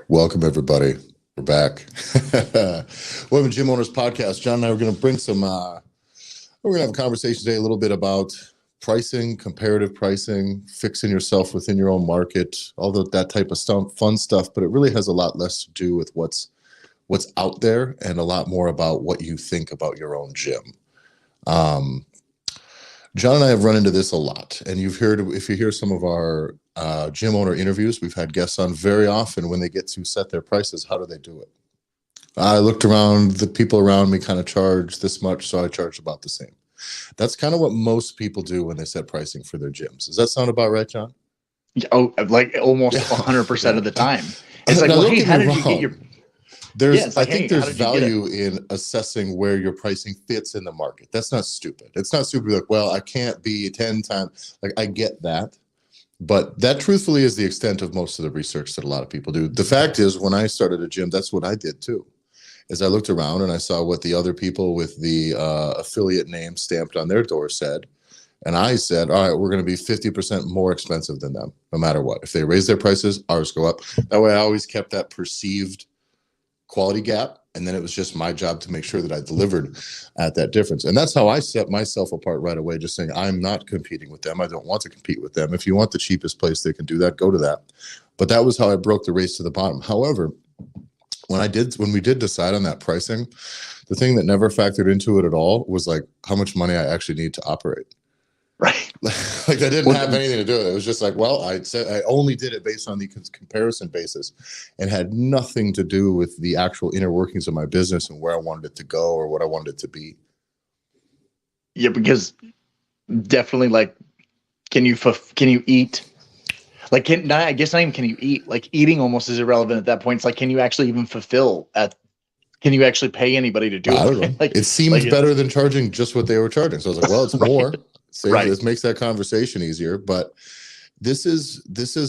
Welcome, everybody. We're back. Welcome to Gym Owners Podcast. John and I are going to bring some, we're going to have a conversation today a little bit about pricing, comparative pricing, fixing yourself within your own market, all that type of stuff, fun stuff, but it really has a lot less to do with what's out there and a lot more about what you think about your own gym. John and I have run into this a lot, and if you hear some of our gym owner interviews, we've had guests on very often. When they get to set their prices, how do they do it? I looked around, the people around me kind of charge this much, so I charge about the same. That's kind of what most people do when they set pricing for their gyms. Does that sound about right, John? Oh, like almost 100% of the time. It's like, now, well, hey, how did you get your... I think there's value in assessing where your pricing fits in the market. That's not stupid. It's not stupid. Like, well, I can't be 10 times. Like, I get that. But that truthfully is the extent of most of the research that a lot of people do. The fact is, when I started a gym, that's what I did too. Is I looked around and I saw what the other people with the affiliate name stamped on their door said. And I said, all right, we're going to be 50% more expensive than them, no matter what. If they raise their prices, ours go up. That way I always kept that perceived quality gap, and then it was just my job to make sure that I delivered at that difference. And that's how I set myself apart right away, just saying I'm not competing with them. I don't want to compete with them. If you want the cheapest place they can do that, go to that. But that was how I broke the race to the bottom. However, when we did decide on that pricing, the thing that never factored into it at all was like how much money I actually need to operate. Right. Like that didn't have anything to do with it. It was just like, well, I only did it based on the comparison basis and had nothing to do with the actual inner workings of my business and where I wanted it to go or what I wanted it to be. Yeah, because definitely, like, can you eat? Like, I guess not even can you eat. Like, eating almost is irrelevant at that point. It's like, can you actually even can you actually pay anybody to do it? I don't know. Like, it seemed better than charging just what they were charging. So I was like, well, it's more. This makes that conversation easier. But this is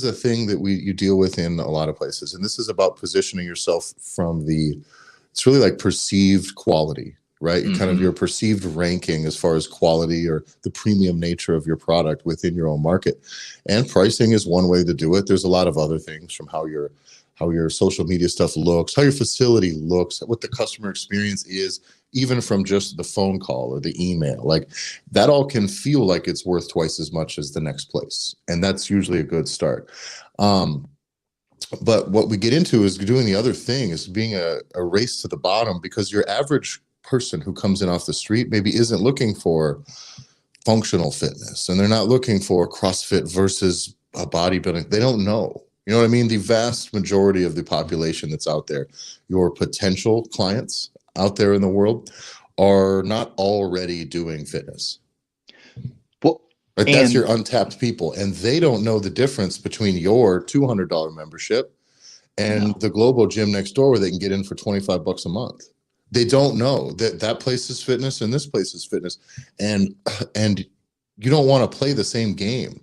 a thing that you deal with in a lot of places. And this is about positioning yourself it's really like perceived quality, right? Mm-hmm. Kind of your perceived ranking as far as quality or the premium nature of your product within your own market. And pricing is one way to do it. There's a lot of other things, from how your social media stuff looks, how your facility looks, what the customer experience is, even from just the phone call or the email. Like, that all can feel like it's worth twice as much as the next place. And that's usually a good start. But what we get into is doing the other thing, is being a race to the bottom, because your average person who comes in off the street maybe isn't looking for functional fitness, and they're not looking for CrossFit versus a bodybuilding. They don't know. You know what I mean? The vast majority of the population that's out there, your potential clients out there in the world, are not already doing fitness. Well, that's your untapped people, and they don't know the difference between your $200 membership and the Globo gym next door, where they can get in for $25 a month. They don't know that place is fitness and this place is fitness, and you don't want to play the same game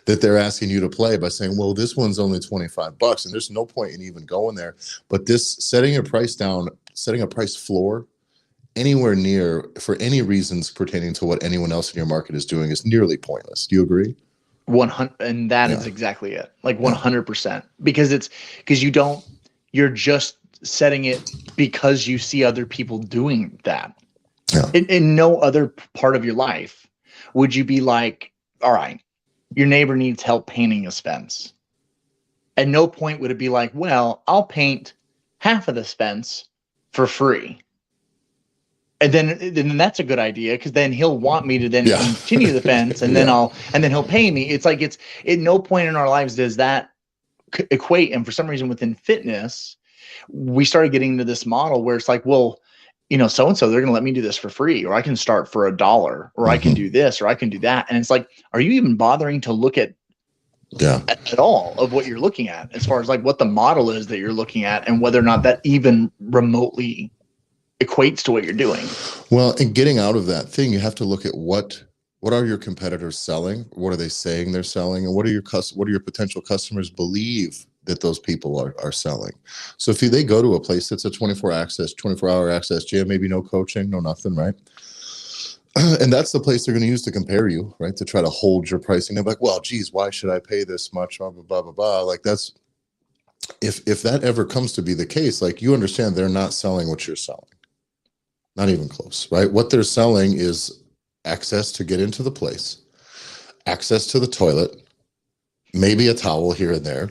that they're asking you to play by saying, well, this one's only $25, and there's no point in even going there. But this setting a price floor anywhere near, for any reasons pertaining to what anyone else in your market is doing, is nearly pointless. Do you agree? 100, and that is exactly it. Like 100%, because you're just setting it because you see other people doing that. Yeah. In no other part of your life would you be like, all right, your neighbor needs help painting his fence. At no point would it be like, well, I'll paint half of this fence for free. And then that's a good idea, because then he'll want me to then continue the fence, and then he'll pay me. It's like, at no point in our lives does that equate. And for some reason within fitness, we started getting into this model where it's like, well, so-and-so, they're going to let me do this for free, or I can start for $1, or I can do this, or I can do that. And it's like, are you even bothering to look at all of what you're looking at, as far as like what the model is that you're looking at, and whether or not that even remotely equates to what you're doing? Well, and getting out of that thing, you have to look at what are your competitors selling? What are they saying they're selling? And what do your potential customers believe that those people are selling? So if they go to a place that's a 24-hour access gym, maybe no coaching, no nothing, right? And that's the place they're going to use to compare you, right? To try to hold your pricing. They're like, well, geez, why should I pay this much? Blah, blah, blah, blah, blah. Like, that's if that ever comes to be the case, like, you understand they're not selling what you're selling. Not even close, right? What they're selling is access to get into the place, access to the toilet, maybe a towel here and there,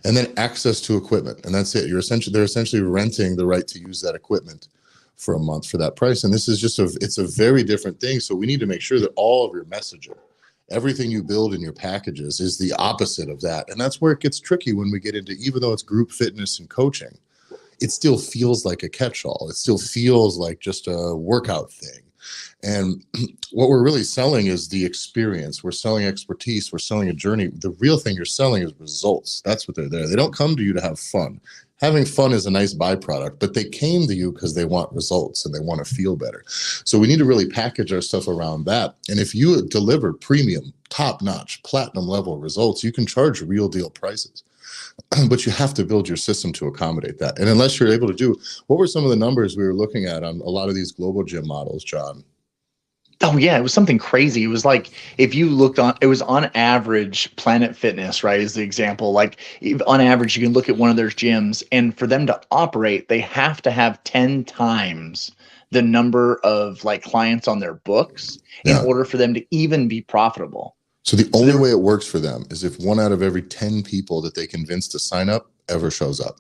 and then access to equipment. And that's it. They're essentially renting the right to use that equipment for a month for that price. And this is just it's a very different thing. So we need to make sure that all of your messaging, everything you build in your packages, is the opposite of that. And that's where it gets tricky when we get into, even though it's group fitness and coaching, it still feels like a catch-all. It still feels like just a workout thing. And what we're really selling is the experience. We're selling expertise. We're selling a journey. The real thing you're selling is results. That's what they're there. They don't come to you to have fun. Having fun is a nice byproduct, but they came to you because they want results and they want to feel better. So we need to really package our stuff around that. And if you deliver premium, top-notch, platinum level results, you can charge real deal prices. But you have to build your system to accommodate that. And unless you're able to do, what were some of the numbers we were looking at on a lot of these global gym models, John? Oh yeah, it was something crazy. It was like, if you looked on, it was on average, Planet Fitness, right, is the example. Like, on average, you can look at one of their gyms, and for them to operate, they have to have 10 times the number of like clients on their books in order for them to even be profitable. So the only way it works for them is if 1 out of every 10 people that they convince to sign up ever shows up.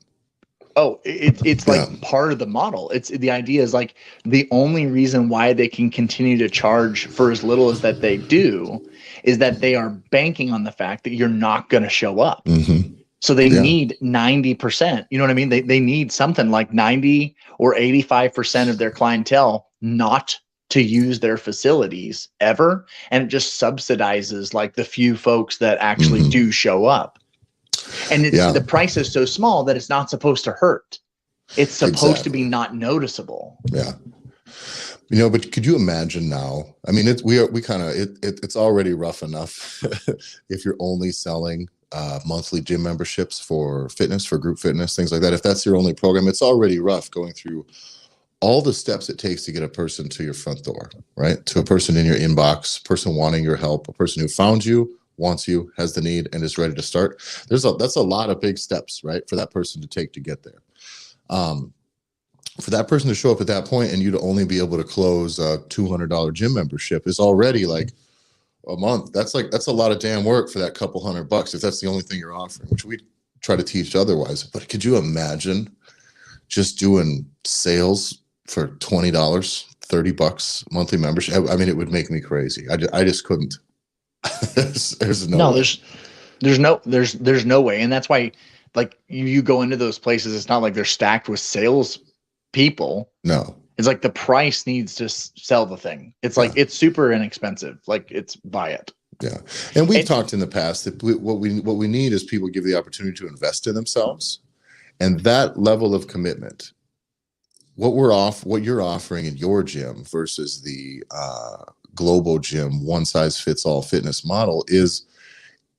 Oh, it's like part of the model. It's the idea is like, the only reason why they can continue to charge for as little as that they do is that they are banking on the fact that you're not going to show up. Mm-hmm. So they need 90%. You know what I mean? They need something like 90 or 85% of their clientele not to use their facilities ever. And it just subsidizes like the few folks that actually do show up. And the price is so small that it's not supposed to hurt. It's supposed to be not noticeable. Yeah. You know, but could you imagine now? I mean, it's already rough enough if you're only selling monthly gym memberships for fitness, for group fitness, things like that. If that's your only program, it's already rough going through all the steps it takes to get a person to your front door, right? To a person in your inbox, person wanting your help, a person who found you, wants you, has the need, and is ready to start. That's a lot of big steps, right, for that person to take to get there. For that person to show up at that point and you to only be able to close a $200 gym membership is already like a month. That's a lot of damn work for that couple $100 if that's the only thing you're offering, which we try to teach otherwise. But could you imagine just doing sales for $20, $30 monthly membership? I mean, it would make me crazy. I just couldn't. there's no way. There's no way. And that's why, like, you go into those places, it's not like they're stacked with sales people. No, it's like the price needs to sell the thing. It's like, it's super inexpensive. Like, it's buy it. Yeah. And we've talked in the past that what we need is people give the opportunity to invest in themselves, and that level of commitment, what you're offering in your gym versus the global gym one size fits all fitness model is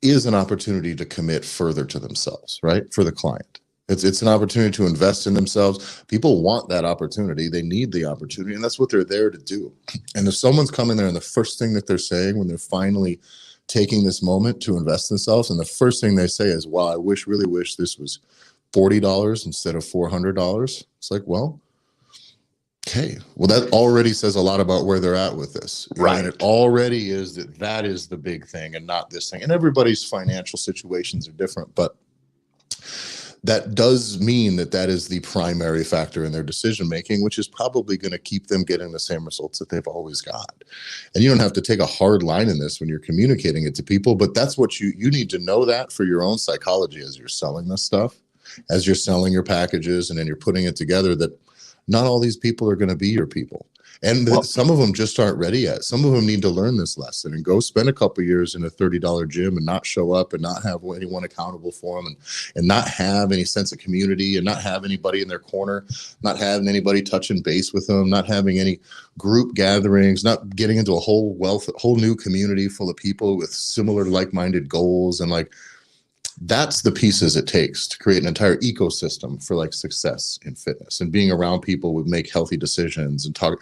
an opportunity to commit further to themselves, right? For the client. It's an opportunity to invest in themselves. People want that opportunity. They need the opportunity, and that's what they're there to do. And if someone's coming there and the first thing that they're saying when they're finally taking this moment to invest in themselves, and the first thing they say is, wow, I really wish this was $40 instead of $400. It's like, well, okay, well, that already says a lot about where they're at with this. Right. And it already is that is the big thing and not this thing. And everybody's financial situations are different, but that does mean that is the primary factor in their decision making, which is probably going to keep them getting the same results that they've always got. And you don't have to take a hard line in this when you're communicating it to people, but that's what you need to know that for your own psychology as you're selling this stuff, as you're selling your packages, and then you're putting it together, that not all these people are going to be your people. And some of them just aren't ready yet. Some of them need to learn this lesson and go spend a couple years in a $30 gym and not show up and not have anyone accountable for them, and not have any sense of community, and not have anybody in their corner, not having anybody touching base with them, not having any group gatherings, not getting into a whole new community full of people with similar like-minded goals. And like, that's the pieces it takes to create an entire ecosystem for like success in fitness, and being around people would make healthy decisions and talk.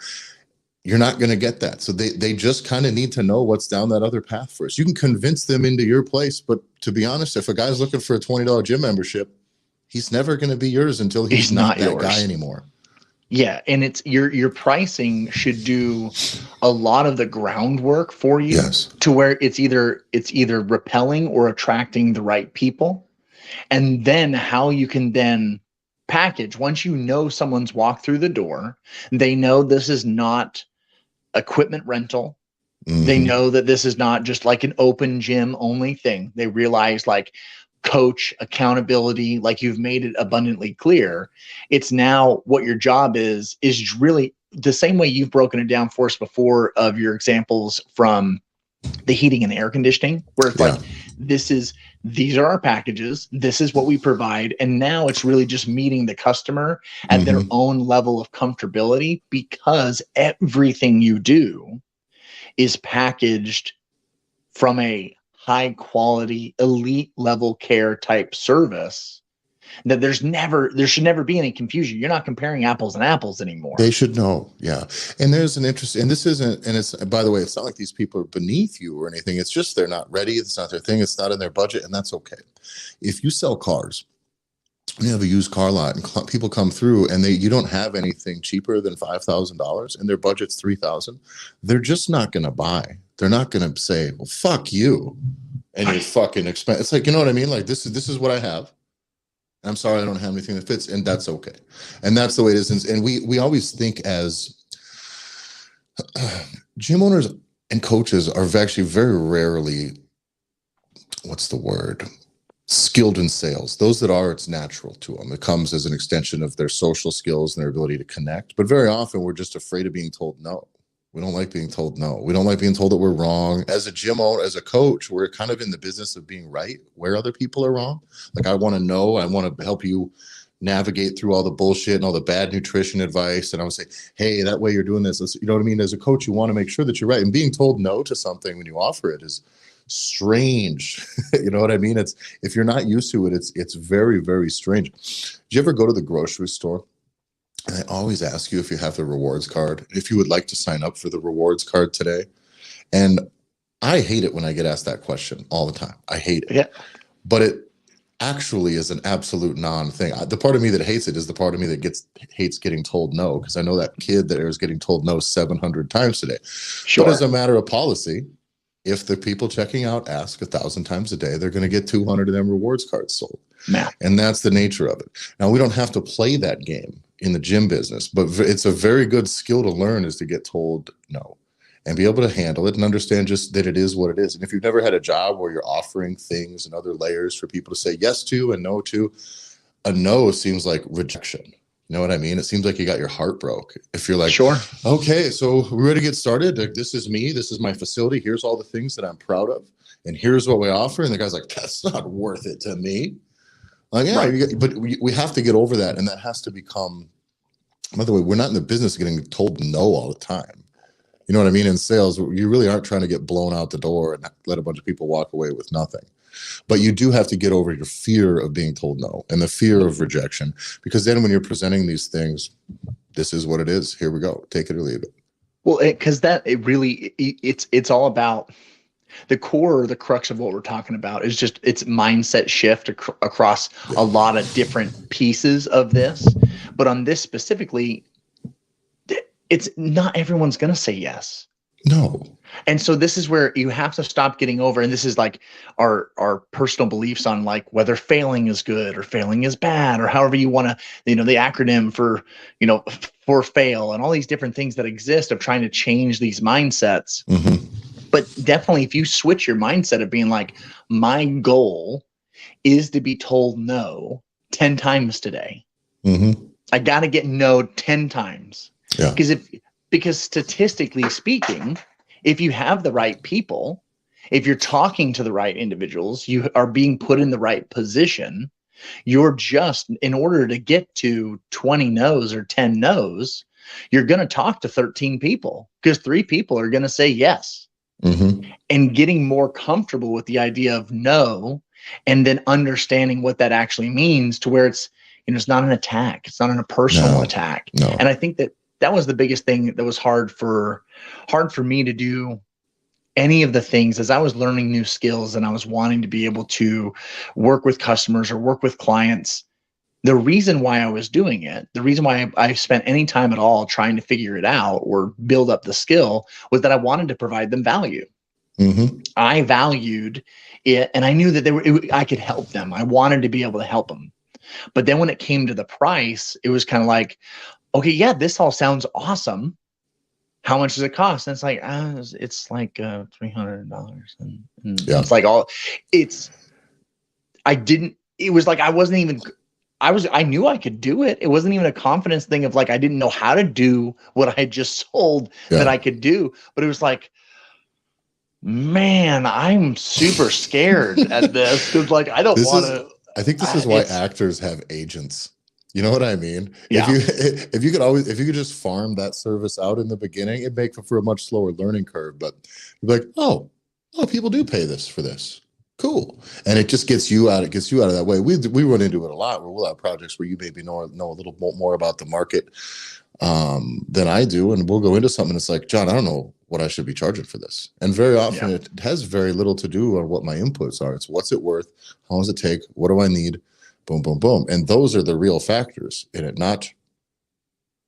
You're not going to get that. So they just kind of need to know what's down that other path first. You can convince them into your place, but to be honest, if a guy's looking for a $20 gym membership, He's never going to be yours until he's not that guy anymore. Yeah, and it's your pricing should do a lot of the groundwork for you, to where it's either repelling or attracting the right people. And then how you can then package, once you know someone's walked through the door, they know this is not equipment rental. They know that this is not just like an open gym only thing. They realize like coach, accountability, like you've made it abundantly clear. It's now what your job is really the same way you've broken it down for us before of your examples from the heating and air conditioning, where it's like, these are our packages, this is what we provide. And now it's really just meeting the customer at their own level of comfortability, because everything you do is packaged from a high quality, elite level care type service, that there should never be any confusion. You're not comparing apples and apples anymore. They should know. Yeah. And there's an interest, and this isn't, and it's, by the way, it's not like these people are beneath you or anything. It's just, they're not ready. It's not their thing. It's not in their budget. And that's okay. If you sell cars, you have a used car lot and people come through and you don't have anything cheaper than $5,000 and their budget's $3,000, they're just not going to buy. They're not going to say, well, fuck you and your fucking expense. It's like, you know what I mean? Like, this is what I have. I'm sorry, I don't have anything that fits, and that's okay. And that's the way it is. And we always think as gym owners and coaches are actually very rarely, what's the word? Skilled in sales. Those that are, it's natural to them. It comes as an extension of their social skills and their ability to connect. But very often we're just afraid of being told no. We don't like being told no. We don't like being told that we're wrong. As a gym owner, as a coach, we're kind of in the business of being right where other people are wrong. Like, I want to know, I want to help you navigate through all the bullshit and all the bad nutrition advice. And I would say, hey, that way you're doing this. You know what I mean? As a coach, you want to make sure that you're right. And being told no to something when you offer it is strange. You know what I mean? It's, if you're not used to it, it's very, very strange. Do you ever go to the grocery store? And I always ask you if you have the rewards card, if you would like to sign up for the rewards card today. And I hate it when I get asked that question all the time. I hate it. Yeah. But it actually is an absolute non-thing. The part of me that hates it is the part of me that hates getting told no, because I know that kid that is getting told no 700 times today. Sure. But as a matter of policy, if the people checking out ask 1,000 times a day, they're going to get 200 of them rewards cards sold. Nah. And that's the nature of it. Now, we don't have to play that game in the gym business, but it's a very good skill to learn, is to get told no and be able to handle it and understand just that it is what it is. And if you've never had a job where you're offering things and other layers for people to say yes to and no to, a no seems like rejection. You know what I mean? It seems like you got your heart broke. If you're like, sure, okay, so we're ready to get started. This is me. This is my facility. Here's all the things that I'm proud of. And here's what we offer. And the guy's like, that's not worth it to me. Like, yeah, right. But we have to get over that. And that has to become, by the way, we're not in the business of getting told no all the time. You know what I mean? In sales, you really aren't trying to get blown out the door and let a bunch of people walk away with nothing. But you do have to get over your fear of being told no and the fear of rejection, because then when you're presenting these things, this is what it is. Here we go. Take it or leave it. Well, because it's all about the core or the crux of what we're talking about is just it's mindset shift across a lot of different pieces of this. But on this specifically, it's not everyone's going to say yes. No. And so this is where you have to stop getting over. And this is like our personal beliefs on like whether failing is good or failing is bad, or however you want to, the acronym for, for fail, and all these different things that exist of trying to change these mindsets. Mm-hmm. But definitely if you switch your mindset of being like, my goal is to be told no 10 times today. Mm-hmm. I got to get no 10 times. Yeah. Because statistically speaking, if you have the right people, if you're talking to the right individuals, you are being put in the right position, you're just, in order to get to 20 no's or 10 no's, you're going to talk to 13 people because 3 people are going to say yes. Mm-hmm. And getting more comfortable with the idea of no, and then understanding what that actually means, to where it's, it's not an attack. It's not a personal attack. No. And I think that was the biggest thing that was hard for me to do any of the things as I was learning new skills and I was wanting to be able to work with customers or work with clients. The reason why I was doing it, the reason why I spent any time at all trying to figure it out or build up the skill, was that I wanted to provide them value. Mm-hmm. I valued it, and I knew that I could help them. I wanted to be able to help them. But then when it came to the price, it was kind of like, okay, yeah, this all sounds awesome. How much does it cost? And it's like, it's like $300. And Yeah. it's like it was like, I knew I could do it. It wasn't even a confidence thing of like, I didn't know how to do what I had just sold that I could do. But it was like, man, I'm super scared at this. Cause like, I don't want to. I think this is why actors have agents. You know what I mean? Yeah. If you could just farm that service out in the beginning, it'd make for a much slower learning curve. But you're like, oh, people do pay this for this. Cool. And it just gets you out of that way. We run into it a lot where we'll have projects where you maybe know a little more about the market than I do. And we'll go into something. It's like, John, I don't know what I should be charging for this. And very often it has very little to do on what my inputs are. It's what's it worth? How long does it take? What do I need? Boom, boom, boom. And those are the real factors in it, not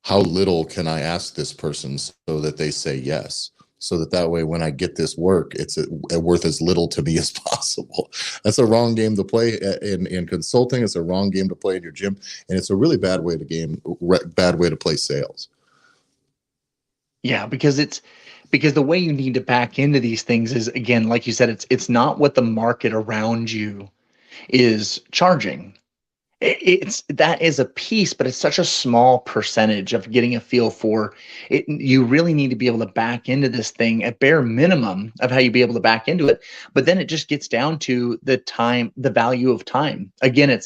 how little can I ask this person so that they say yes. So that way, when I get this work, it's worth as little to me as possible. That's a wrong game to play in consulting. It's a wrong game to play in your gym, and it's a really bad way to play sales. Yeah, because the way you need to back into these things is, again, like you said, it's not what the market around you is charging. That is a piece, but it's such a small percentage of getting a feel for it. You really need to be able to back into this thing at bare minimum of how you be able to back into it. But then it just gets down to the value of time. Again,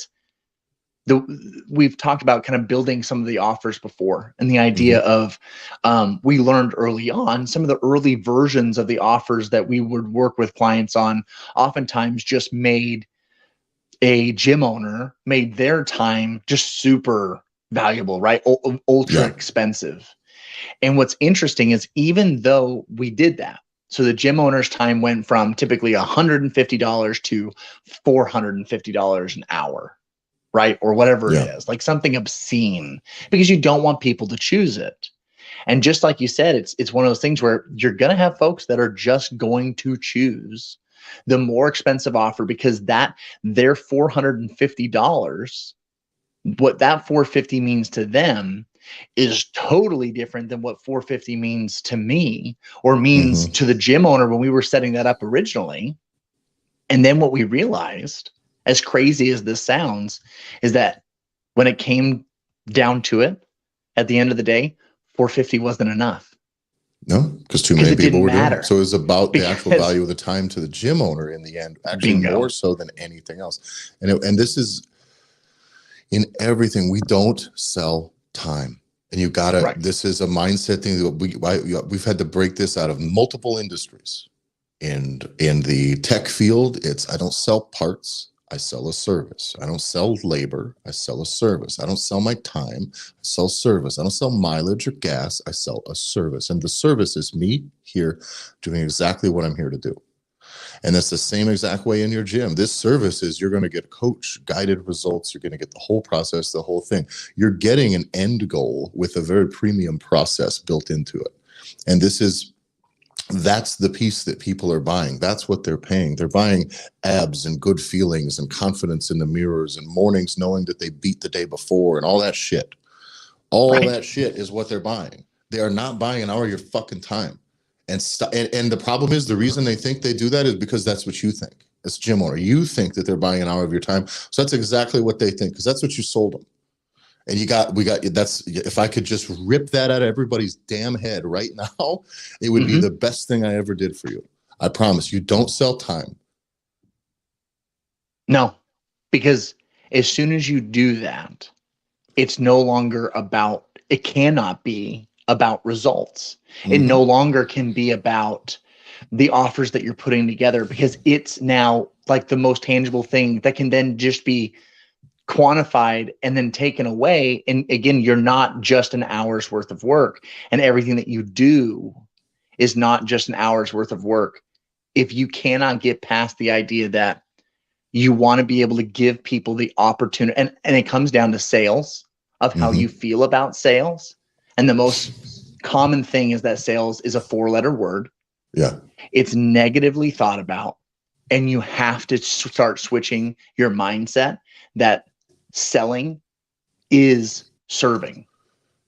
we've talked about kind of building some of the offers before, and the idea of we learned early on some of the early versions of the offers that we would work with clients on oftentimes just made a gym owner made their time just super valuable, right? Ultra expensive. And what's interesting is, even though we did that, so the gym owner's time went from typically $150 to $450 an hour, right? Or whatever it is, like something obscene, because you don't want people to choose it. And just like you said, it's one of those things where you're going to have folks that are just going to choose the more expensive offer, because their $450, what that $450 means to them is totally different than what $450 means to me, or means to the gym owner when we were setting that up originally. And then what we realized, as crazy as this sounds, is that when it came down to it, at the end of the day, $450 wasn't enough. No, because too many people were doing it. So it was about the actual value of the time to the gym owner in the end, actually more so than anything else. And this is in everything. We don't sell time. And you gotta, this is a mindset thing that we've had to break this out of multiple industries. In the tech field, I don't sell parts, I sell a service. I don't sell labor, I sell a service. I don't sell my time, I sell service. I don't sell mileage or gas, I sell a service. And the service is me here doing exactly what I'm here to do. And that's the same exact way in your gym. This service is, you're going to get coach guided results. You're going to get the whole process, the whole thing. You're getting an end goal with a very premium process built into it. And that's the piece that people are buying. That's what they're paying. They're buying abs and good feelings and confidence in the mirrors and mornings knowing that they beat the day before and all that shit. All that shit is what they're buying. They are not buying an hour of your fucking time. And the problem is, the reason they think they do that is because that's what you think. As a gym owner, you think that they're buying an hour of your time. So that's exactly what they think, because that's what you sold them. And if I could just rip that out of everybody's damn head right now, it would be the best thing I ever did for you. I promise you, don't sell time. No, because as soon as you do that, it's no longer it cannot be about results. It no longer can be about the offers that you're putting together, because it's now like the most tangible thing that can then just be quantified and then taken away. And again, you're not just an hour's worth of work, and everything that you do is not just an hour's worth of work. If you cannot get past the idea that you want to be able to give people the opportunity, and it comes down to sales, of how you feel about sales. And the most common thing is that sales is a 4-letter word. Yeah. It's negatively thought about, and you have to start switching your mindset that selling is serving.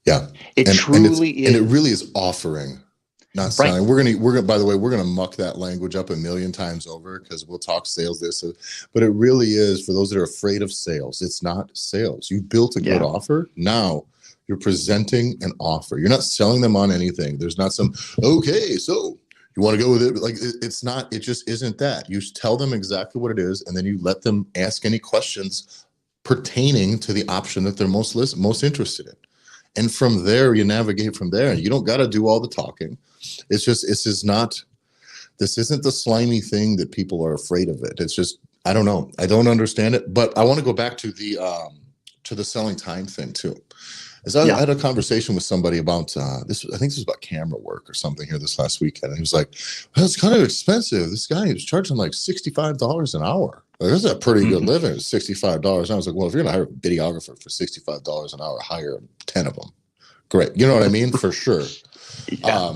Yeah. It truly is. And it really is offering, not selling. Right. We're gonna, by the way, we're gonna muck that language up a million times over, because we'll talk sales this, but it really is, for those that are afraid of sales, it's not sales. You built a good offer. Now you're presenting an offer. You're not selling them on anything. There's not some, okay, so you want to go with it? Like, it's not, it just isn't that. You tell them exactly what it is, and then you let them ask any questions pertaining to the option that they're most interested in. And from there, you navigate from there. You don't got to do all the talking. It's just, this isn't the slimy thing that people are afraid of it. It's just, I don't know. I don't understand it. But I want to go back to the selling time thing too. I had a conversation with somebody about this. I think this was about camera work or something here this last weekend. And he was like, well, it's kind of expensive. This guy was charging like $65 an hour. Like, that's a pretty good living, $65. And I was like, well, if you're going to hire a videographer for $65 an hour, hire 10 of them. Great. You know what I mean? For sure. Yeah.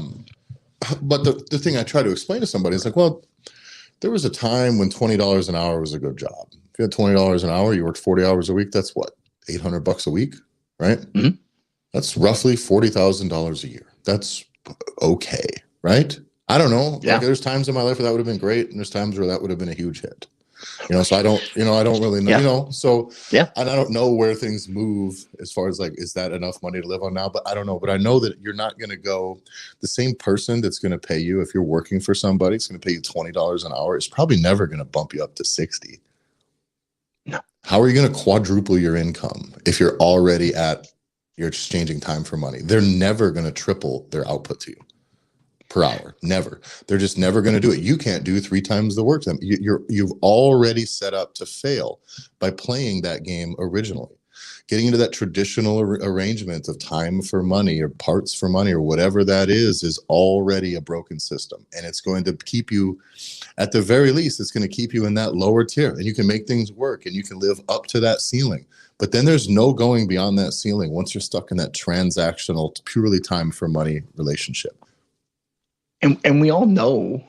But the thing I try to explain to somebody is like, well, there was a time when $20 an hour was a good job. If you had $20 an hour, you worked 40 hours a week. That's what, $800 a week, right? Mm-hmm. That's roughly $40,000 a year. That's okay, right? I don't know. Yeah. Like, there's times in my life where that would have been great, and there's times where that would have been a huge hit. So I don't really know, so and I don't know where things move as far as like, is that enough money to live on now? But I don't know. But I know that you're not going to go, the same person that's going to pay you, if you're working for somebody, it's going to pay you $20 an hour. It's probably never going to bump you up to 60. No. How are you going to quadruple your income if you're already you're exchanging time for money? They're never going to triple their output to you per hour. Never. They're just never going to do it. You can't do 3 times the work. You've already set up to fail by playing that game originally. Getting into that traditional arrangement of time for money or parts for money or whatever that is already a broken system. And it's going to keep you, at the very least, it's going to keep you in that lower tier, and you can make things work and you can live up to that ceiling. But then there's no going beyond that ceiling once you're stuck in that transactional, purely time for money relationship. And we all know,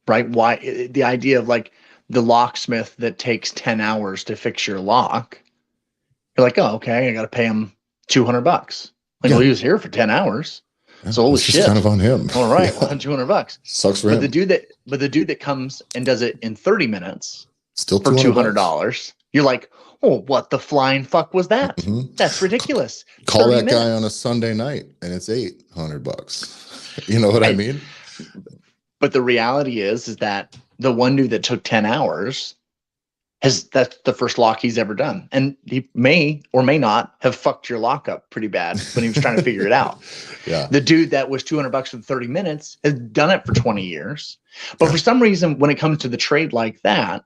right, why the idea of like the locksmith that takes 10 hours to fix your lock. You're like, oh, okay, I got to pay him $200. Like, well, he was here for 10 hours. Yeah, so holy shit. It's kind of on him. All right, well, $200. Sucks for him. But the dude that comes and does it in 30 minutes still for $200, you're like, oh, what the flying fuck was that? Mm-hmm. That's ridiculous. Call that guy on a Sunday night and it's $800. You know what I mean? But the reality is that the one dude that took 10 hours that's the first lock he's ever done. And he may or may not have fucked your lock up pretty bad when he was trying to figure it out. Yeah. The dude that was $200 for 30 minutes has done it for 20 years. But for some reason, when it comes to the trade like that,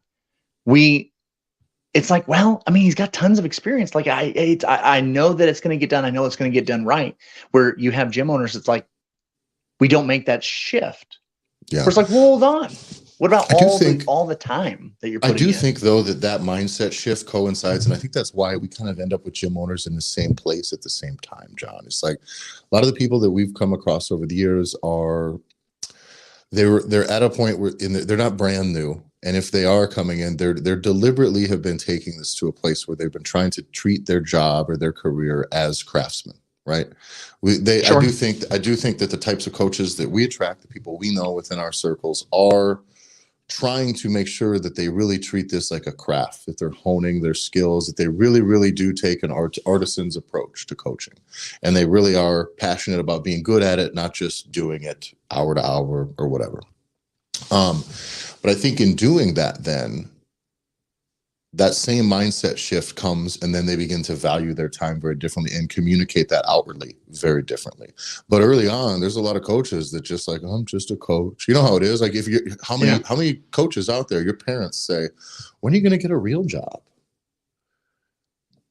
it's like, well, I mean, he's got tons of experience. Like I know that it's going to get done. I know it's going to get done right. Where you have gym owners, it's like, we don't make that shift. Yeah. It's like, well, hold on. What about all the time that you're putting in? I do think, though, that mindset shift coincides, and I think that's why we kind of end up with gym owners in the same place at the same time, John. It's like a lot of the people that we've come across over the years they're at a point where they're not brand new, and if they are coming in, they're deliberately have been taking this to a place where they've been trying to treat their job or their career as craftsmen. Right. Sure. I do think that the types of coaches that we attract, the people we know within our circles, are trying to make sure that they really treat this like a craft, that they're honing their skills, that they really, really do take an artisan's approach to coaching. And they really are passionate about being good at it, not just doing it hour to hour or whatever. But I think in doing that, then that same mindset shift comes, and then they begin to value their time very differently and communicate that outwardly very differently. But early on, there's a lot of coaches that just like, oh, I'm just a coach. You know how it is. Like, how many coaches out there, your parents say, when are you going to get a real job?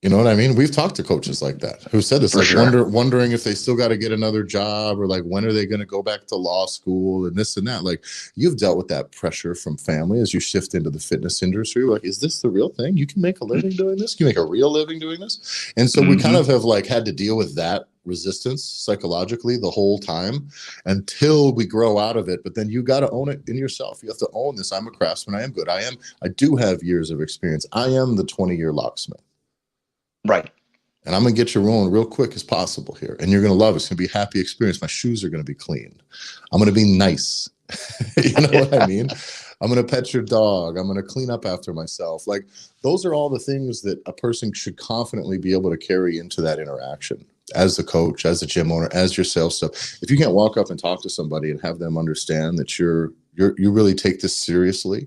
You know what I mean? We've talked to coaches like that who said this, like wondering if they still got to get another job, or like when are they going to go back to law school and this and that. Like, you've dealt with that pressure from family as you shift into the fitness industry. Like, is this the real thing? You can make a living doing this? Can you make a real living doing this? And so we kind of have like had to deal with that resistance psychologically the whole time until we grow out of it. But then you got to own it in yourself. You have to own this. I'm a craftsman. I am good. I do have years of experience. I am the 20-year locksmith. Right. And I'm going to get you rolling real quick as possible here. And you're going to love it. It's going to be a happy experience. My shoes are going to be clean. I'm going to be nice. You know what I mean? I'm going to pet your dog. I'm going to clean up after myself. Like, those are all the things that a person should confidently be able to carry into that interaction as the coach, as the gym owner, as your sales stuff. If you can't walk up and talk to somebody and have them understand that you really take this seriously,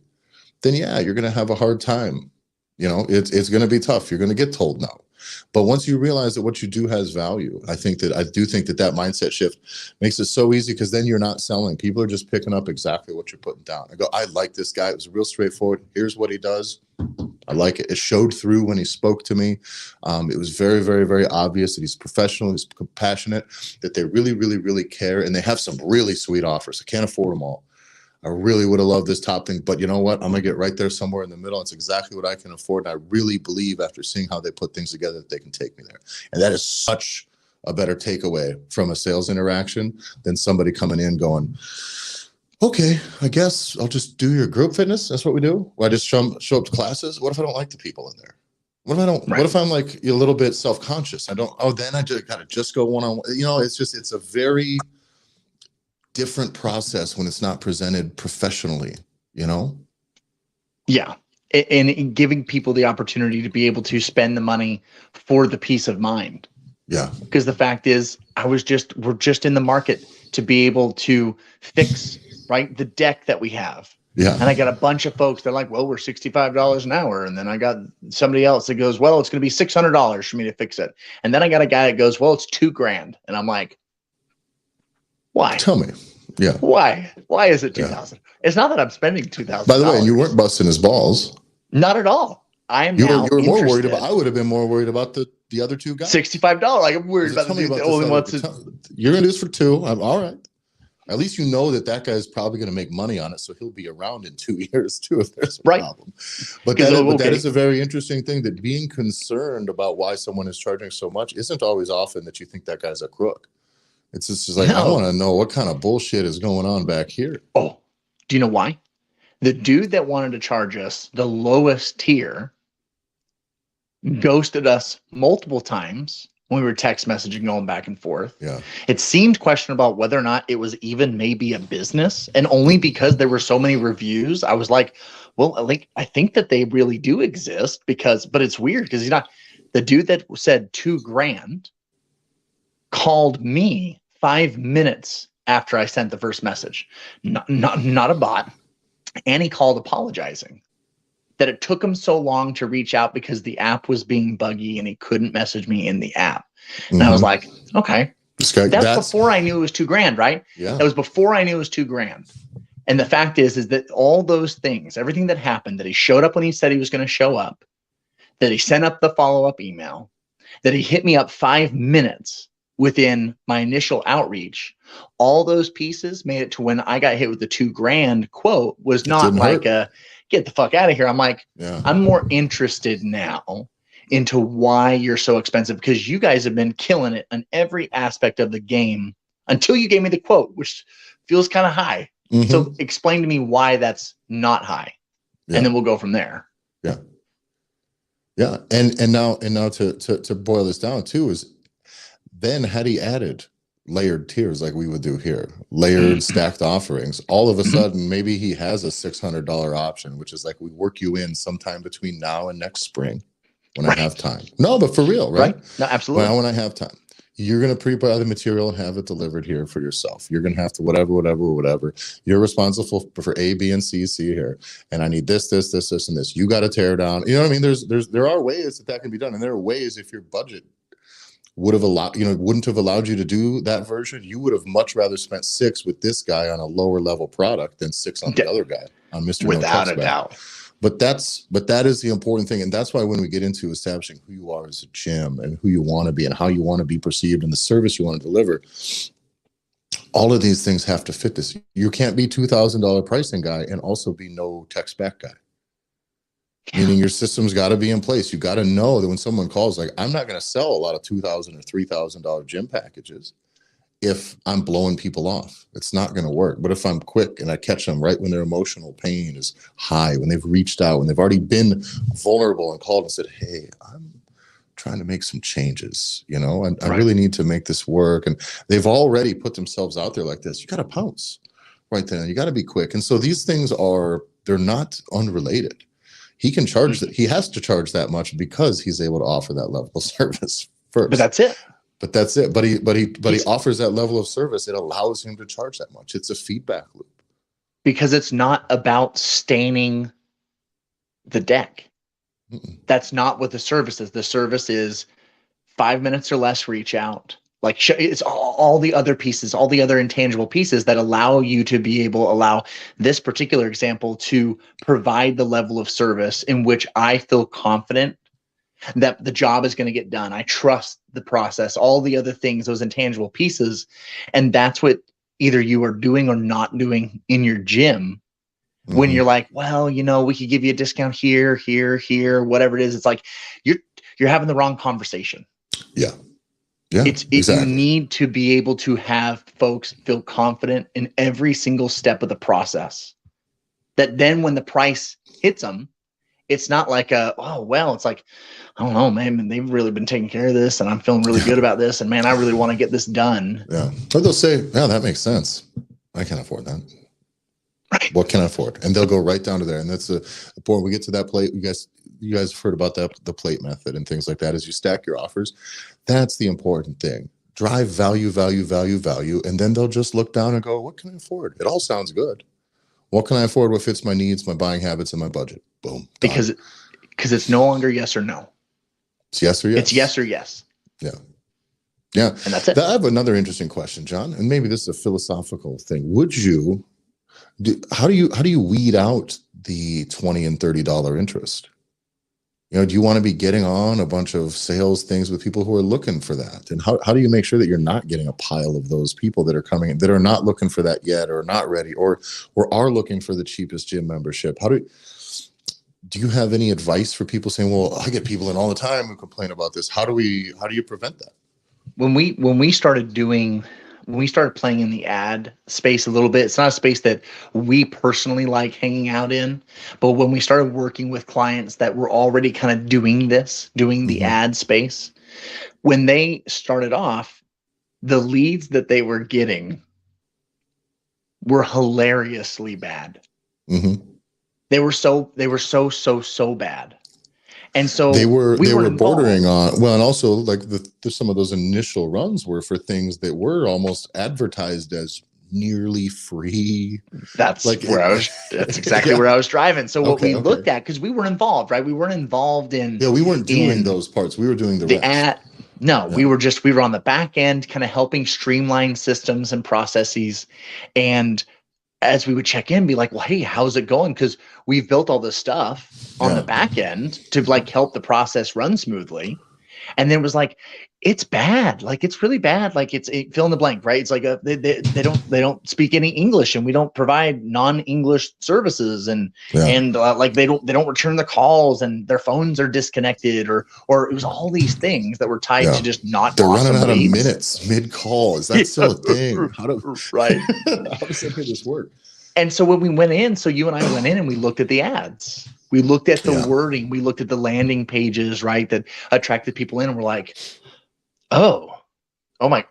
then yeah, you're going to have a hard time. You know, it's going to be tough. You're going to get told no. But once you realize that what you do has value, I do think that mindset shift makes it so easy, because then you're not selling. People are just picking up exactly what you're putting down. I go, I like this guy. It was real straightforward. Here's what he does. I like it. It showed through when he spoke to me. It was very, very, very obvious that he's professional, he's compassionate, that they really, really, really care. And they have some really sweet offers. I can't afford them all. I really would have loved this top thing, but you know what? I'm going to get right there somewhere in the middle. It's exactly what I can afford. And I really believe, after seeing how they put things together, that they can take me there. And that is such a better takeaway from a sales interaction than somebody coming in going, okay, I guess I'll just do your group fitness. That's what we do. Or I just show up to classes. What if I don't like the people in there? What if I don't? Right. What if I'm like a little bit self-conscious? I don't. Oh, then I just got to just go one-on-one. You know, it's a very different process when it's not presented professionally, you know? Yeah. And giving people the opportunity to be able to spend the money for the peace of mind. Yeah. Because the fact is, we're just in the market to be able to fix, right, the deck that we have. Yeah. And I got a bunch of folks that are like, well, we're $65 an hour. And then I got somebody else that goes, well, it's going to be $600 for me to fix it. And then I got a guy that goes, well, it's $2,000. And I'm like, why? Tell me. Yeah. Why is it 2,000? Yeah. It's not that I'm spending $2,000. By the way, you weren't busting his balls. Not at all. I am. You were more worried about. I would have been more worried about the other two guys. $65. Like, I'm worried about the dude that only wants to. You're gonna do this for two. I'm all right. At least you know that guy's probably going to make money on it, so he'll be around in 2 years too if there's a problem. But that is a very interesting thing, that being concerned about why someone is charging so much isn't always often that you think that guy's a crook. It's just like, no. I want to know what kind of bullshit is going on back here. Oh, do you know why? The dude that wanted to charge us the lowest tier ghosted us multiple times when we were text messaging going back and forth. Yeah. It seemed questionable about whether or not it was even maybe a business. And only because there were so many reviews, I was like, well, like, I think that they really do exist, but it's weird because he's not. The dude that said $2,000 called me 5 minutes after I sent the first message. Not a bot. And he called apologizing that it took him so long to reach out because the app was being buggy and he couldn't message me in the app. And I was like, okay, that's before I knew it was $2,000, right? Yeah. That was before I knew it was $2,000. And the fact is that all those things, everything that happened, that he showed up when he said he was going to show up, that he sent up the follow-up email, that he hit me up 5 minutes within my initial outreach, all those pieces made it to when I got hit with the $2,000 quote was not like a get the fuck out of here. I'm like, yeah. I'm more interested now into why you're so expensive, because you guys have been killing it on every aspect of the game until you gave me the quote, which feels kind of high. Mm-hmm. So explain to me why that's not high. Yeah. And then we'll go from there. Yeah. Yeah. And now to boil this down too, is then had he added layered tiers like we would do here, layered stacked offerings, all of a sudden, maybe he has a $600 option, which is like, we work you in sometime between now and next spring when I have time. No, but for real, right? No, absolutely. When I have time, you're going to pre-buy the material and have it delivered here for yourself. You're going to have to whatever. You're responsible for A, B, and C here. And I need this, and this. You got to tear down. You know what I mean? There are ways that can be done. And there are ways, if your budget wouldn't have allowed you to do that version, you would have much rather spent $6 with this guy on a lower level product than $6 on the other guy on Mr. Without a doubt. But that is the important thing. And that's why when we get into establishing who you are as a gym and who you want to be and how you want to be perceived and the service you want to deliver, all of these things have to fit this. You can't be $2,000 pricing guy and also be no tech spec guy. Meaning your system's got to be in place. You got to know that when someone calls, like, I'm not going to sell a lot of $2,000 or $3,000 gym packages if I'm blowing people off. It's not going to work. But if I'm quick and I catch them right when their emotional pain is high, when they've reached out, when they've already been vulnerable and called and said, hey, I'm trying to make some changes, you know, and I really need to make this work. And they've already put themselves out there like this. You got to pounce right then. You got to be quick. And so these things they're not unrelated. He can charge that. He has to charge that much because he's able to offer that level of service first. But that's it. But he offers that level of service. It allows him to charge that much. It's a feedback loop. Because it's not about staining the deck. Mm-mm. That's not what the service is. The service is 5 minutes or less reach out. Like it's all the other pieces, all the other intangible pieces that allow you to allow this particular example to provide the level of service in which I feel confident that the job is going to get done. I trust the process, all the other things, those intangible pieces. And that's what either you are doing or not doing in your gym. Mm-hmm. When you're like, well, you know, we could give you a discount here, whatever it is. It's like, you're having the wrong conversation. Yeah. Exactly. You need to be able to have folks feel confident in every single step of the process. That then when the price hits them, it's not like it's like, I don't know, man, they've really been taking care of this and I'm feeling really good about this. And man, I really want to get this done. Yeah. Or they'll say, yeah, that makes sense. I can't afford that. Right. What can I afford? And they'll go right down to there. And that's the point. We get to that plate. You guys have heard about the plate method and things like that. As you stack your offers, that's the important thing. Drive value. And then they'll just look down and go, what can I afford? It all sounds good. What can I afford? What fits my needs, my buying habits, and my budget? Boom. Because it's no longer yes or no. It's yes or yes. It's yes or yes. Yeah. And that's it. I have another interesting question, John, and maybe this is a philosophical thing. How do you weed out the $20 and $30 interest? You know, do you want to be getting on a bunch of sales things with people who are looking for that? And how do you make sure that you're not getting a pile of those people that are coming in that are not looking for that yet, or not ready, or are looking for the cheapest gym membership? Do you have any advice for people saying, well, I get people in all the time who complain about this? How do you prevent that? When we started playing in the ad space a little bit, it's not a space that we personally like hanging out in, but when we started working with clients that were already kind of doing the ad space, when they started off, the leads that they were getting were hilariously bad. Mm-hmm. They were so bad. And so they were bordering on, well, and also like some of those initial runs were for things that were almost advertised as nearly free. That's exactly where I was driving. So what we looked at, because we were involved, right? We weren't involved in. Yeah, we weren't doing those parts. We were doing the ad. No, yeah. We were on the back end, kind of helping streamline systems and processes. And as we would check in, be like, well, hey, how's it going? Because we've built all this stuff on the back end to like help the process run smoothly. And then it was like, it's bad. Like, it's really bad. Like it's fill in the blank, right? It's like they don't speak any English, and we don't provide non-English services, and like they don't return the calls, and their phones are disconnected, or it was all these things that were tied to just not. They're running out of minutes mid call. Is that still a thing? Right. How does this work? And so when we went in, so you and I went in and we looked at the ads. We looked at the wording. We looked at the landing pages, right, that attracted people in, and we're like, oh my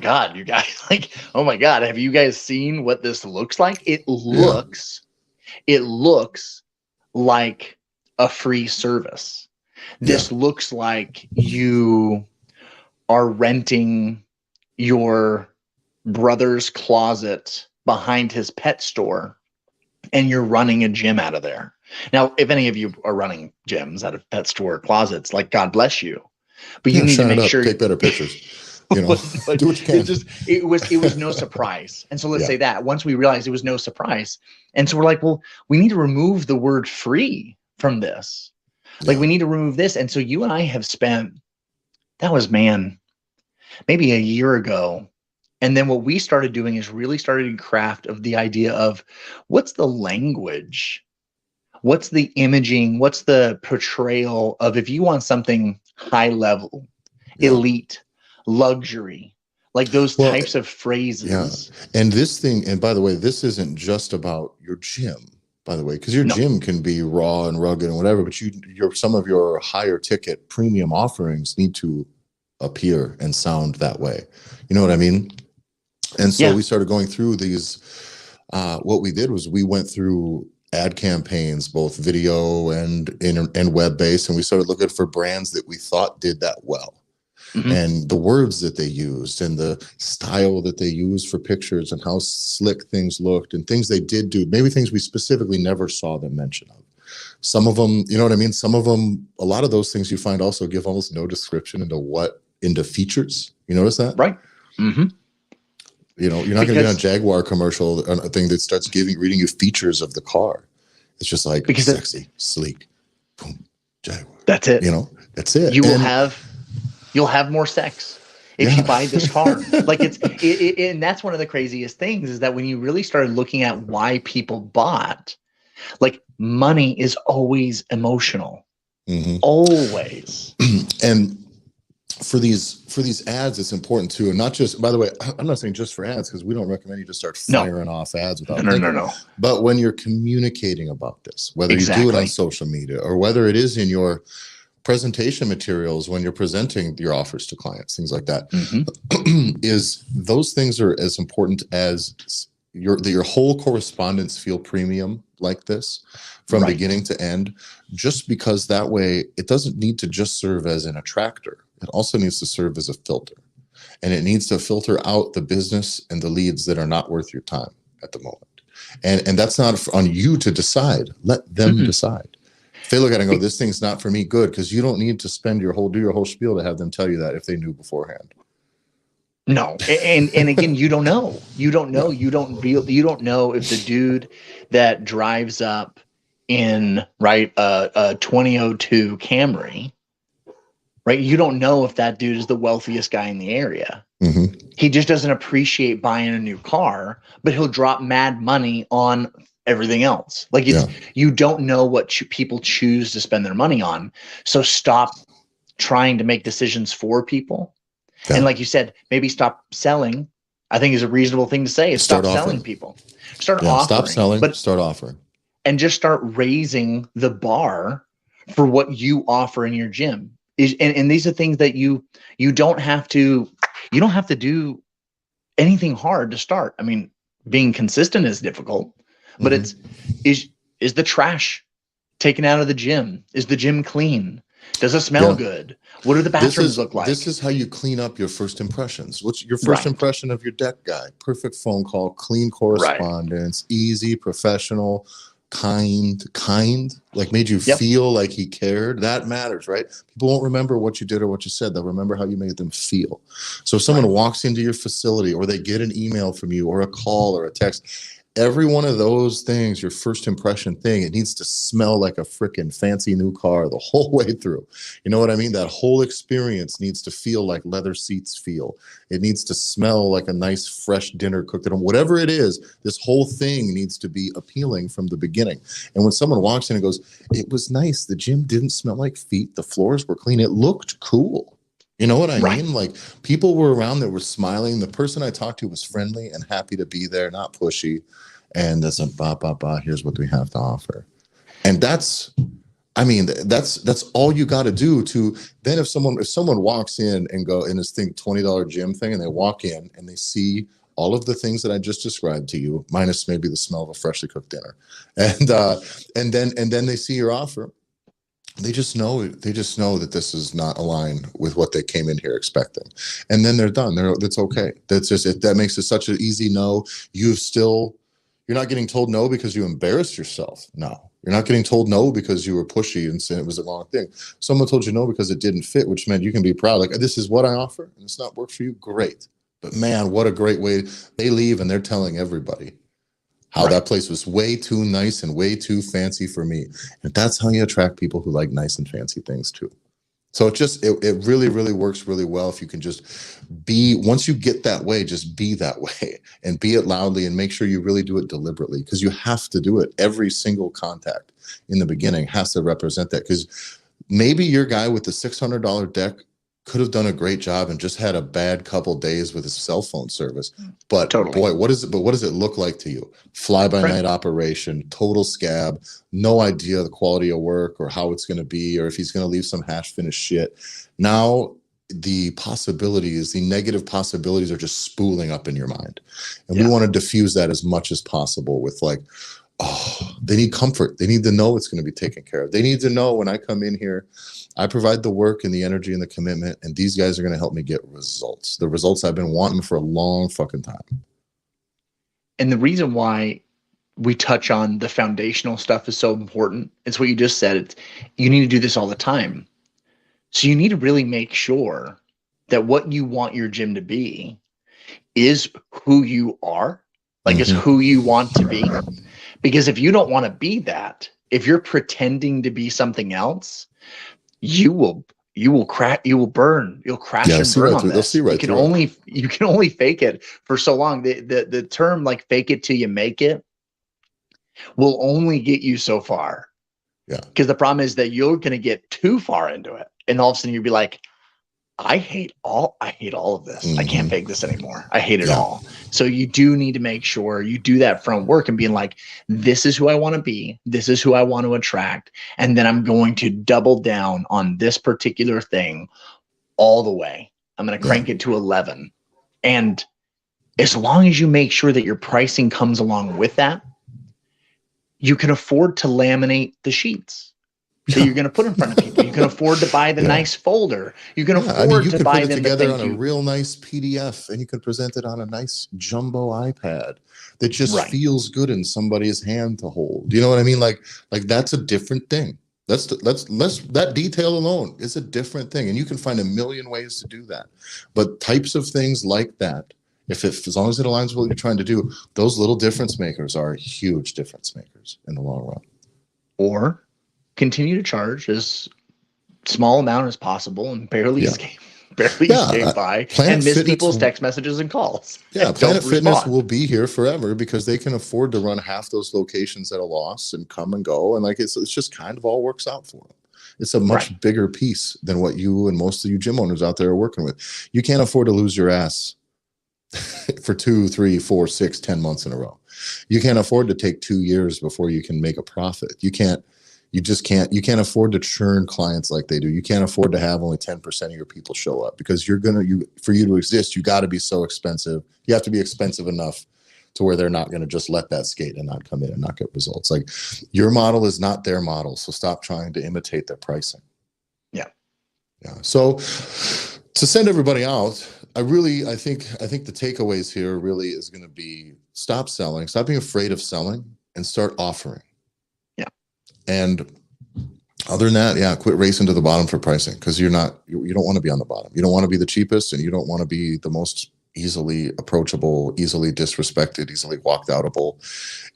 God, you guys, like, oh my God, have you guys seen what this looks like? It looks like a free service. This looks like you are renting your brother's closet behind his pet store, and you're running a gym out of there. Now, if any of you are running gyms out of pet store closets, like, God bless you. But you need to make sure take better pictures. You know, do what you can. It was no surprise. And so let's say that once we realized it was no surprise. And so we're like, well, we need to remove the word free from this. Like we need to remove this. And so you and I have spent, that was, man, maybe a year ago. And then what we started doing is really started to craft of the idea of what's the language, what's the imaging, what's the portrayal of, if you want something high level, elite, luxury, like those types of phrases. Yeah. And this thing, and by the way, this isn't just about your gym, by the way, because your gym can be raw and rugged and whatever, but some of your higher ticket premium offerings need to appear and sound that way. You know what I mean? And so we started going through these. What we did was we went through ad campaigns, both video and web based, and we started looking for brands that we thought did that well. And the words that they used and the style that they used for pictures and how slick things looked and things they did do, maybe things we specifically never saw them mention of. Some of them, you know what I mean? Some of them, a lot of those things you find also give almost no description into features. You notice that? Right. You know, you're not going to get on a Jaguar commercial, a thing that starts reading you features of the car. It's just like sexy, sleek, boom, Jaguar. That's it. You know, that's it. You'll have more sex if you buy this car. Like and that's one of the craziest things is that when you really started looking at why people bought, like money is always emotional, always. And for these ads, it's important too, and not just. By the way, I'm not saying just for ads because we don't recommend you just start firing off ads without. No. But when you're communicating about this, whether you do it on social media or whether it is in your presentation materials when you're presenting your offers to clients, things like that, is those things are as important as your whole correspondence feel premium like this from beginning to end, just because that way it doesn't need to just serve as an attractor. It also needs to serve as a filter, and it needs to filter out the business and the leads that are not worth your time at the moment. And that's not on you to decide. Let them decide. If they look at it and go, this thing's not for me, good, because you don't need to do your whole spiel to have them tell you that if they knew beforehand. No. And again, you don't know. You don't know. You don't know if the dude that drives up in a 2002 Camry, right? You don't know if that dude is the wealthiest guy in the area. He just doesn't appreciate buying a new car, but he'll drop mad money on everything else. Like you don't know what people choose to spend their money on. So stop trying to make decisions for people. And like you said, maybe stop selling, I think is a reasonable thing to say, is stop selling people. Start offering. Stop selling, but start offering. And just start raising the bar for what you offer in your gym. And these are things that you don't have to do anything hard to start. I mean, being consistent is difficult, but is the trash taken out of the gym? Is the gym clean? Does it smell good? What do the bathrooms look like? This is how you clean up your first impressions. What's your first impression of your deck guy? Perfect phone call, clean correspondence, easy, professional, kind, like made you feel like he cared. That matters, right? People won't remember what you did or what you said. They'll remember how you made them feel. So if someone walks into your facility or they get an email from you or a call or a text, every one of those things, your first impression thing, it needs to smell like a freaking fancy new car the whole way through. You know what I mean? That whole experience needs to feel like leather seats feel. It needs to smell like a nice fresh dinner cooked at home. Whatever it is, this whole thing needs to be appealing from the beginning. And when someone walks in and goes, it was nice, the gym didn't smell like feet, the floors were clean, it looked cool. You know what I mean? Like people were around that were smiling. The person I talked to was friendly and happy to be there, not pushy. And there's a here's what we have to offer. And that's all you got to do to then if someone walks in and go in this thing, $20 gym thing, and they walk in and they see all of the things that I just described to you, minus maybe the smell of a freshly cooked dinner. And then they see your offer. They just know that this is not aligned with what they came in here expecting. And then they're done. That's okay. That's just it. That makes it such an easy no. You're not getting told no because you embarrassed yourself. No, You're not getting told no because you were pushy and saying it was the wrong thing. Someone told you no because it didn't fit, which meant you can be proud. Like, this is what I offer, and it's not work for you. Great. But man, what a great way. They leave and they're telling everybody how that place was way too nice and way too fancy for me. And that's how you attract people who like nice and fancy things too. So it really, really works really well if you can just once you get that way, just be that way and be it loudly, and make sure you really do it deliberately, because you have to do it. Every single contact in the beginning has to represent that, because maybe your guy with the $600 deck could have done a great job and just had a bad couple days with his cell phone service. But boy, what does it look like to you? Fly by night operation, total scab, no idea the quality of work or how it's going to be, or if he's going to leave some half finished shit. Now the possibilities, the negative possibilities, are just spooling up in your mind. And we want to diffuse that as much as possible with, like, oh, they need comfort. They need to know it's going to be taken care of. They need to know when I come in here, I provide the work and the energy and the commitment, and these guys are going to help me get results. The results I've been wanting for a long fucking time. And the reason why we touch on the foundational stuff is so important. It's what you just said. It's, you need to do this all the time. So you need to really make sure that what you want your gym to be is who you are, like it's who you want to be. Because if you don't want to be that, if you're pretending to be something else, you will crash, you'll burn, you'll crash and burn on this. You can only fake it for so long. The term, like, fake it till you make it, will only get you so far. Yeah. Because the problem is that you're going to get too far into it, and all of a sudden you'll be like, I hate all of this. I can't fake this anymore. I hate it all. So you do need to make sure you do that front work and being like, this is who I want to be. This is who I want to attract. And then I'm going to double down on this particular thing all the way. I'm going to crank it to 11. And as long as you make sure that your pricing comes along with that, you can afford to laminate the sheets that you're going to put in front of people. You can afford to buy the nice folder. You can afford to buy them together on a real nice PDF, and you can present it on a nice jumbo iPad that just feels good in somebody's hand to hold. You know what I mean? Like that's a different thing. That detail alone is a different thing, and you can find a million ways to do that. But types of things like that, as long as it aligns with what you're trying to do, those little difference makers are huge difference makers in the long run. Or continue to charge as small amount as possible and barely escape by and miss people's text messages and calls. Yeah, Planet Fitness will be here forever because they can afford to run half those locations at a loss and come and go, and it's just kind of all works out for them. It's a much bigger piece than what you and most of you gym owners out there are working with. You can't afford to lose your ass for 2, 3, 4, 6, 10 months in a row. You can't afford to take 2 years before you can make a profit. You can't afford to churn clients like they do. You can't afford to have only 10% of your people show up, because for you to exist, you got to be so expensive. You have to be expensive enough to where they're not going to just let that skate and not come in and not get results. Like, your model is not their model. So stop trying to imitate their pricing. Yeah. So to send everybody out, I think the takeaways here really is going to be, stop selling, stop being afraid of selling, and start offering. And other than that, quit racing to the bottom for pricing, because you don't want to be on the bottom. You don't want to be the cheapest, and you don't want to be the most easily approachable, easily disrespected, easily walked outable,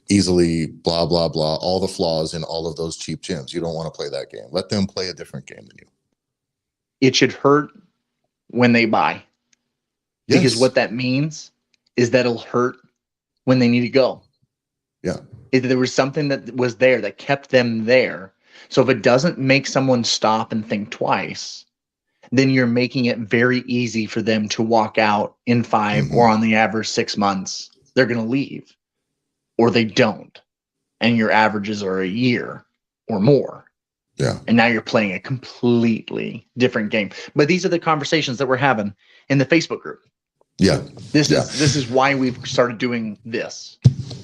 easily blah, blah, blah, all the flaws in all of those cheap gyms. You don't want to play that game. Let them play a different game than you. It should hurt when they buy. Because what that means is that it'll hurt when they need to go. Yeah. If there was something that was there that kept them there. So if it doesn't make someone stop and think twice, then you're making it very easy for them to walk out in 5 or on the average 6 months. They're going to leave, or they don't. And your averages are a year or more. Yeah. And now you're playing a completely different game. But these are the conversations that we're having in the Facebook group. Yeah. This is why we've started doing this.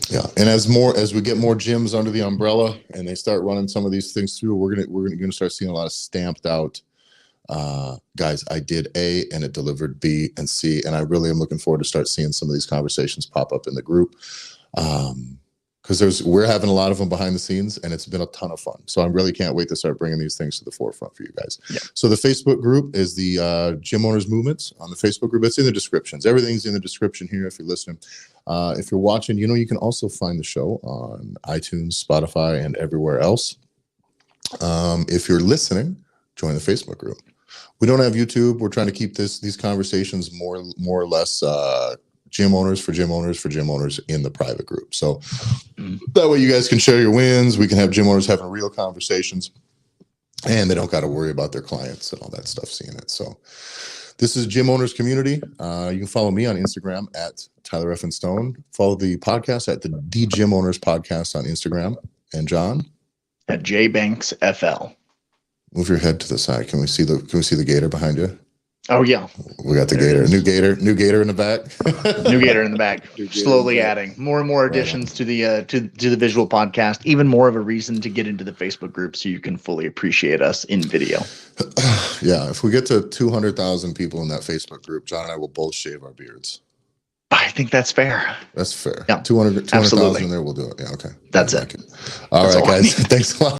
Yeah, and as we get more gyms under the umbrella and they start running some of these things through, we're gonna start seeing a lot of stamped out guys. I did A and it delivered B and C, and I really am looking forward to start seeing some of these conversations pop up in the group. because we're having a lot of them behind the scenes, and it's been a ton of fun. So I really can't wait to start bringing these things to the forefront for you guys. Yeah. So the Facebook group is the Gym Owners Movement on the Facebook group. It's in the descriptions. Everything's in the description here if you're listening. If you're watching, you can also find the show on iTunes, Spotify, and everywhere else. If you're listening, join the Facebook group. We don't have YouTube. We're trying to keep these conversations more or less gym owners for gym owners for gym owners in the private group. So that way you guys can share your wins. We can have gym owners having real conversations, and they don't got to worry about their clients and all that stuff seeing it. So this is Gym Owners Community. You can follow me on Instagram at Tyler F. and Stone. Follow the podcast at the Gym Owners Podcast on Instagram. And John? At JBanksFL. Move your head to the side. Can we see the gator behind you? Oh yeah, we got the gator. New gator in the back. New gator in the back. Slowly adding more and more additions to the visual podcast. Even more of a reason to get into the Facebook group so you can fully appreciate us in video. Yeah, if we get to 200,000 people in that Facebook group, John and I will both shave our beards. I think that's fair. That's fair. Yeah, 200,000 in there, we'll do it. Yeah, okay. That's it. All right, guys. Thanks a lot.